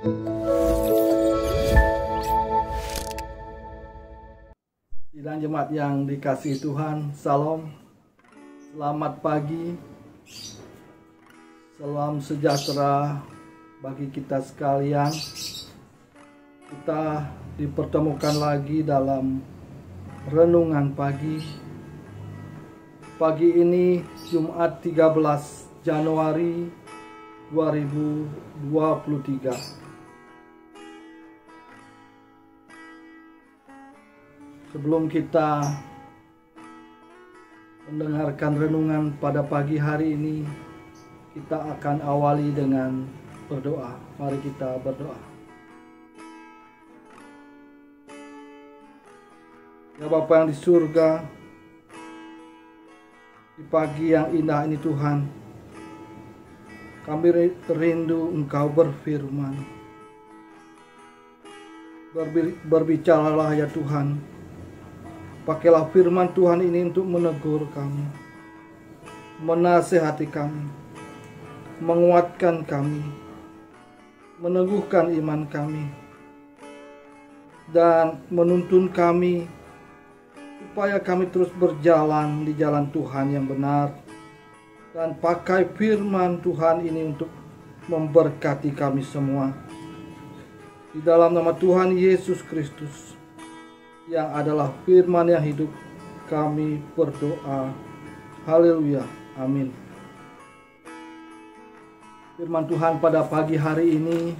Sidang jemaat yang dikasihi Tuhan, Salam, selamat pagi, salam sejahtera bagi kita sekalian. Kita dipertemukan lagi dalam renungan pagi. Pagi ini Jumat 13 Januari 2023. Sebelum kita mendengarkan renungan pada pagi hari ini, kita akan awali dengan berdoa. Mari kita berdoa. Ya Bapa yang di surga, di pagi yang indah ini Tuhan, kami rindu Engkau berfirman. Berbicaralah ya Tuhan. Pakailah firman Tuhan ini untuk menegur kami, menasehati kami, menguatkan kami, meneguhkan iman kami, dan menuntun kami supaya kami terus berjalan di jalan Tuhan yang benar, dan pakai firman Tuhan ini untuk memberkati kami semua. Di dalam nama Tuhan Yesus Kristus yang adalah firman yang hidup, kami berdoa. Haleluya. Amin. Firman Tuhan pada pagi hari ini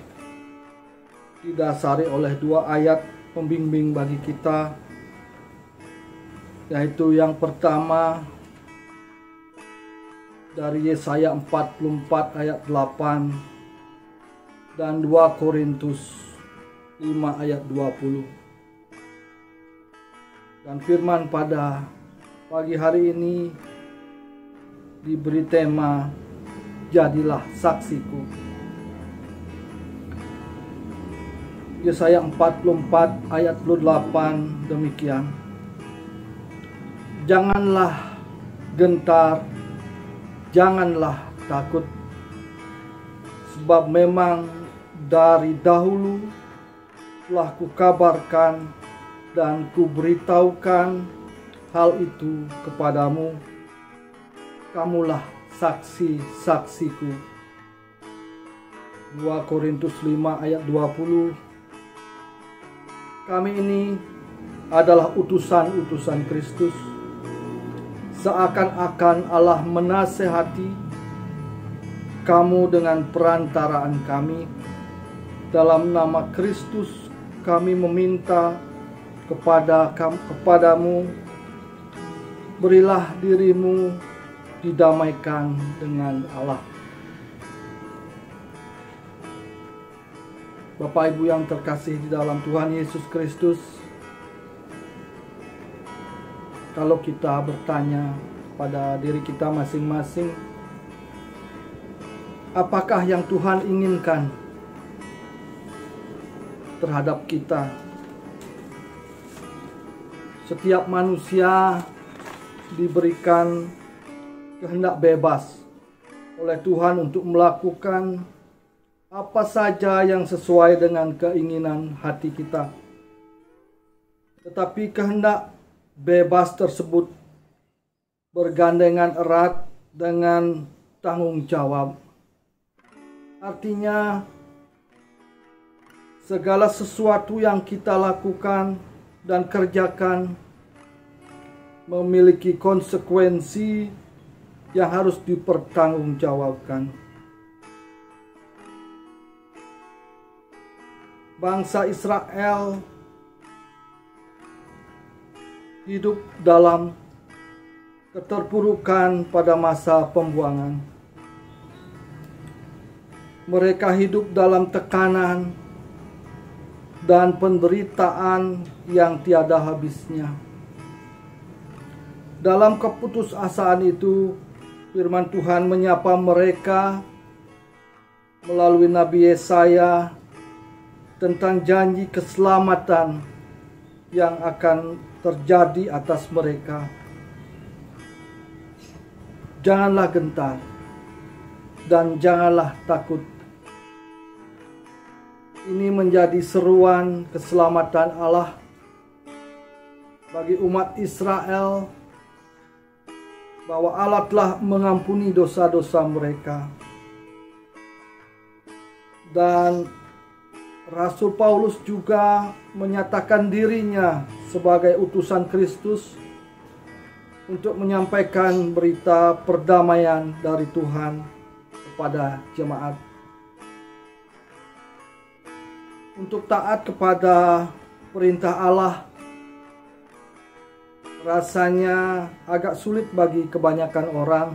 didasari oleh dua ayat pembimbing bagi kita, yaitu yang pertama dari Yesaya 44 ayat 8 dan 2 Korintus 5 ayat 20. Dan firman pada pagi hari ini diberi tema Jadilah Saksiku. Yesaya 44 ayat 28 demikian. Janganlah gentar, janganlah takut, sebab memang dari dahulu telah kukabarkan dan kuberitahukan hal itu kepadamu. Kamulah saksi-saksiku. 2 Korintus 5 ayat 20. Kami ini adalah utusan-utusan Kristus. Seakan-akan Allah menasehati kamu dengan perantaraan kami. Dalam nama Kristus kami meminta kepadamu, berilah dirimu didamaikan dengan Allah. Bapak Ibu yang terkasih di dalam Tuhan Yesus Kristus, kalau kita bertanya pada diri kita masing-masing, apakah yang Tuhan inginkan terhadap kita? Setiap manusia diberikan kehendak bebas oleh Tuhan untuk melakukan apa saja yang sesuai dengan keinginan hati kita. Tetapi kehendak bebas tersebut bergandengan erat dengan tanggung jawab. Artinya, segala sesuatu yang kita lakukan dan kerjakan memiliki konsekuensi yang harus dipertanggungjawabkan. Bangsa Israel hidup dalam keterpurukan pada masa pembuangan. Mereka hidup dalam tekanan dan penderitaan yang tiada habisnya. Dalam keputusasaan itu, firman Tuhan menyapa mereka melalui Nabi Yesaya tentang janji keselamatan yang akan terjadi atas mereka. Janganlah gentar dan janganlah takut. Ini menjadi seruan keselamatan Allah bagi umat Israel, bahwa Allah telah mengampuni dosa-dosa mereka. Dan Rasul Paulus juga menyatakan dirinya sebagai utusan Kristus untuk menyampaikan berita perdamaian dari Tuhan kepada jemaat. Untuk taat kepada perintah Allah rasanya agak sulit bagi kebanyakan orang.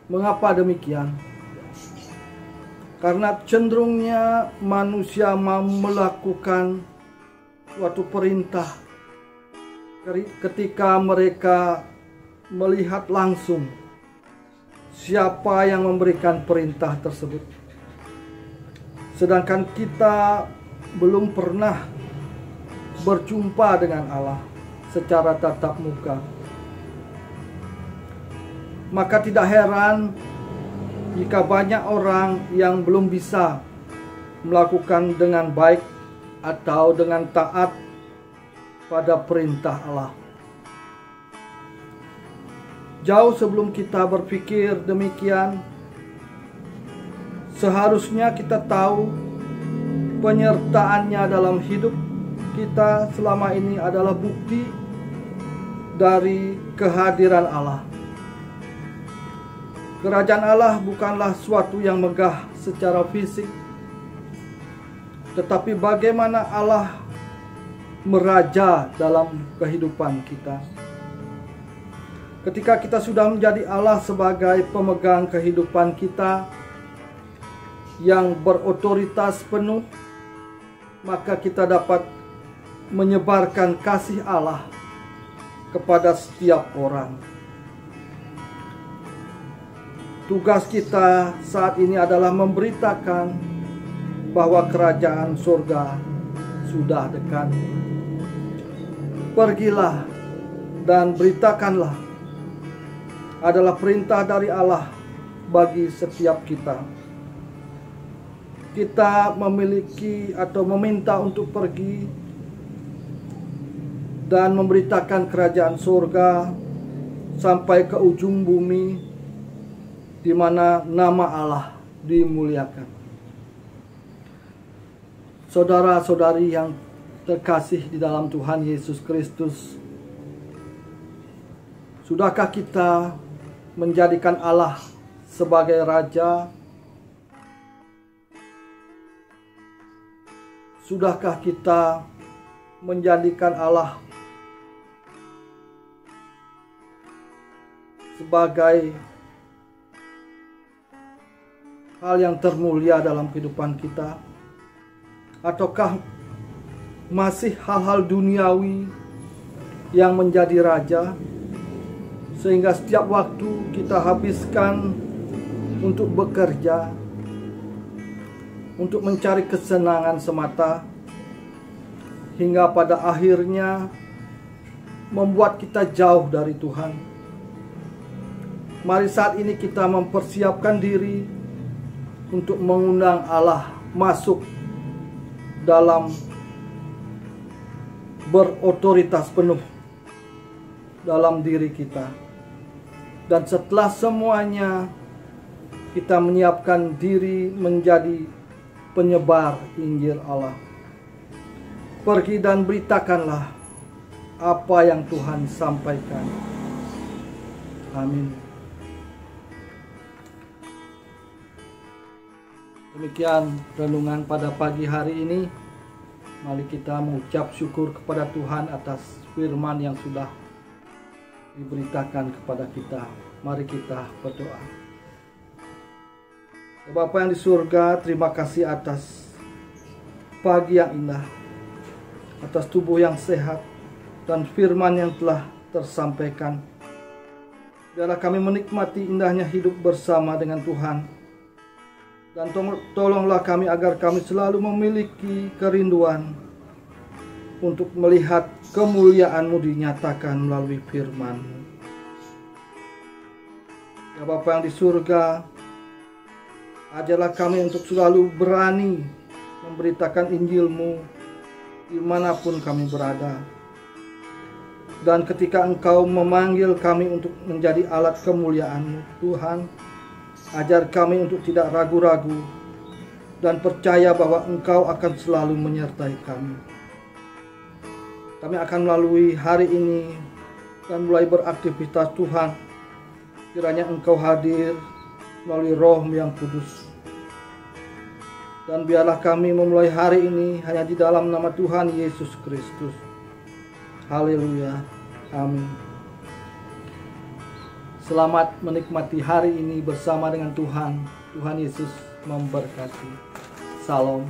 Mengapa demikian? Karena cenderungnya manusia mau melakukan suatu perintah ketika mereka melihat langsung siapa yang memberikan perintah tersebut. Sedangkan kita belum pernah berjumpa dengan Allah secara tatap muka. Maka tidak heran jika banyak orang yang belum bisa melakukan dengan baik atau dengan taat pada perintah Allah. Jauh sebelum kita berpikir demikian, seharusnya kita tahu penyertaannya dalam hidup kita selama ini adalah bukti dari kehadiran Allah. Kerajaan Allah bukanlah suatu yang megah secara fisik, tetapi bagaimana Allah meraja dalam kehidupan kita. Ketika kita sudah menjadi Allah sebagai pemegang kehidupan kita yang berotoritas penuh, maka kita dapat menyebarkan kasih Allah kepada setiap orang. Tugas kita saat ini adalah memberitakan bahwa kerajaan surga sudah dekat. Pergilah dan beritakanlah adalah perintah dari Allah bagi setiap kita. Kita memiliki atau meminta untuk pergi dan memberitakan kerajaan surga sampai ke ujung bumi, di mana nama Allah dimuliakan. Saudara-saudari yang terkasih di dalam Tuhan Yesus Kristus, sudahkah kita menjadikan Allah sebagai Raja? Sudahkah kita menjadikan Allah sebagai hal yang termulia dalam kehidupan kita? Ataukah masih hal-hal duniawi yang menjadi raja, sehingga setiap waktu kita habiskan untuk bekerja, untuk mencari kesenangan semata, hingga pada akhirnya membuat kita jauh dari Tuhan? Mari saat ini kita mempersiapkan diri untuk mengundang Allah masuk dalam berotoritas penuh dalam diri kita. Dan setelah semuanya, kita menyiapkan diri menjadi penyebar Injil Allah. Pergi dan beritakanlah apa yang Tuhan sampaikan. Amin. Demikian renungan pada pagi hari ini. Mari kita mengucap syukur kepada Tuhan atas firman yang sudah diberitakan kepada kita. Mari kita berdoa. Bapa yang di surga, terima kasih atas pagi yang indah, atas tubuh yang sehat, dan firman yang telah tersampaikan. Biarlah kami menikmati indahnya hidup bersama dengan Tuhan. Dan tolonglah kami agar kami selalu memiliki kerinduan untuk melihat kemuliaan-Mu dinyatakan melalui firman-Mu. Ya Bapa yang di surga, Ajarlah kami untuk selalu berani memberitakan Injil-Mu dimanapun kami berada. Dan ketika Engkau memanggil kami untuk menjadi alat kemuliaan-Mu, Tuhan, ajar kami untuk tidak ragu-ragu dan percaya bahwa Engkau akan selalu menyertai kami. Kami akan melalui hari ini dan mulai beraktivitas, Tuhan. Kiranya Engkau hadir melalui Roh yang kudus. Dan biarlah kami memulai hari ini hanya di dalam nama Tuhan Yesus Kristus. Haleluya. Amin. Selamat menikmati hari ini bersama dengan Tuhan. Tuhan Yesus memberkati. Salam.